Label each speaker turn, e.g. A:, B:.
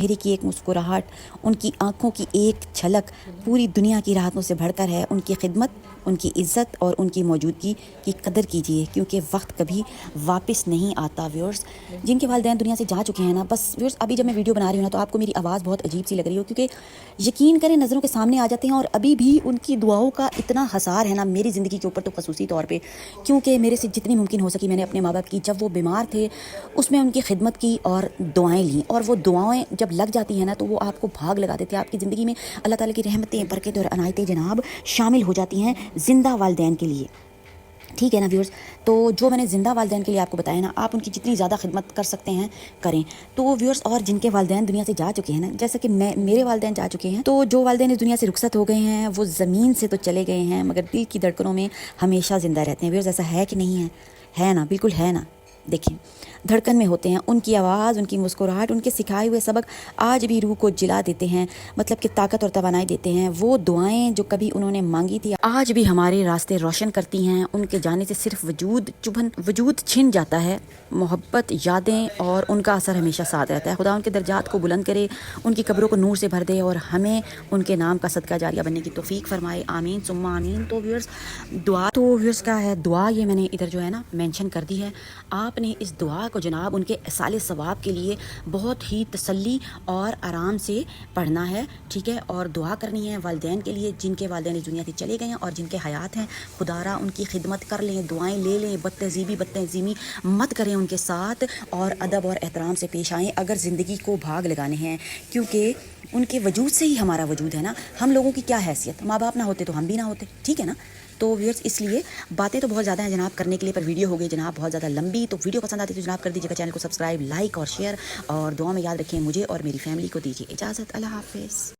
A: چہرے کی ایک مسکراہٹ، ان کی آنکھوں کی ایک جھلک پوری دنیا کی راحتوں سے بڑھ کر ہے۔ ان کی خدمت، ان کی عزت اور ان کی موجودگی کی قدر کیجیے، کیونکہ وقت کبھی واپس نہیں آتا۔ ویورز، جن کے والدین دنیا سے جا چکے ہیں نا، بس ویورز ابھی جب میں ویڈیو بنا رہی ہوں نا تو آپ کو میری آواز بہت عجیب سی لگ رہی ہو، کیونکہ یقین کریں نظروں کے سامنے آ جاتے ہیں اور ابھی بھی ان کی دعاؤں کا اتنا حصار ہے نا میری زندگی کے اوپر، تو خصوصی طور پہ کیونکہ میرے سے جتنی ممکن ہو سکی میں نے اپنے ماں باپ کی، جب وہ بیمار تھے اس میں ان کی خدمت کی اور دعائیں لیں، اور وہ دعائیں جب لگ جاتی ہیں نا تو وہ آپ کو بھاگ لگا دیتے ہیں۔ آپ کی زندگی میں اللہ تعالیٰ کی رحمتیں، برکتیں اور عنایتیں جناب شامل ہو جاتی ہیں زندہ والدین کے لیے، ٹھیک ہے نا ویورز۔ تو جو میں نے زندہ والدین کے لیے آپ کو بتایا نا، آپ ان کی جتنی زیادہ خدمت کر سکتے ہیں کریں۔ تو ویورز، اور جن کے والدین دنیا سے جا چکے ہیں نا، جیسا کہ میرے والدین جا چکے ہیں، تو جو والدین اس دنیا سے رخصت ہو گئے ہیں وہ زمین سے تو چلے گئے ہیں مگر دل کی دھڑکنوں میں ہمیشہ زندہ رہتے ہیں۔ ویورز، ایسا ہے کہ نہیں ہے؟ ہے نا، بالکل ہے نا۔ دیکھیں، دھڑکن میں ہوتے ہیں، ان کی آواز، ان کی مسکراہٹ، ان کے سکھائے ہوئے سبق آج بھی روح کو جلا دیتے ہیں، مطلب کہ طاقت اور توانائی دیتے ہیں۔ وہ دعائیں جو کبھی انہوں نے مانگی تھی آج بھی ہمارے راستے روشن کرتی ہیں۔ ان کے جانے سے صرف وجود چھن جاتا ہے، محبت، یادیں اور ان کا اثر ہمیشہ ساتھ رہتا ہے۔ خدا ان کے درجات کو بلند کرے، ان کی قبروں کو نور سے بھر دے اور ہمیں ان کے نام کا صدقہ جاریہ بننے کی توفیق فرمائے، آمین ثم آمین۔ تو ویورز، دعا تو ویورز کا ہے، دعا یہ میں نے ادھر جو ہے نا مینشن کر دی ہے۔ آپ نے اس دعا کو جناب ان کے اصال ثواب کے لیے بہت ہی تسلی اور آرام سے پڑھنا ہے، ٹھیک ہے، اور دعا کرنی ہے والدین کے لیے جن کے والدین اس دنیا سے چلے گئے ہیں اور جن کے حیات ہیں۔ خدا را ان کی خدمت کر لیں، دعائیں لے لیں، بدتہذیبی مت کریں ان کے ساتھ، اور ادب اور احترام سے پیش آئیں اگر زندگی کو بھاگ لگانے ہیں، کیونکہ ان کے وجود سے ہی ہمارا وجود ہے نا۔ ہم لوگوں کی کیا حیثیت، ماں باپ نہ ہوتے تو ہم بھی نہ ہوتے، ٹھیک ہے نا۔ تو ویورز، اس لیے باتیں تو بہت زیادہ ہیں جناب کرنے کے لیے، پر ویڈیو ہو گئی جناب بہت زیادہ لمبی۔ تو ویڈیو پسند آتی ہے تو جناب کر دیجیے گا چینل کو سبسکرائب، لائک اور شیئر، اور دعا میں یاد رکھیں مجھے اور میری فیملی کو دیجیے اجازت۔ اللہ حافظ۔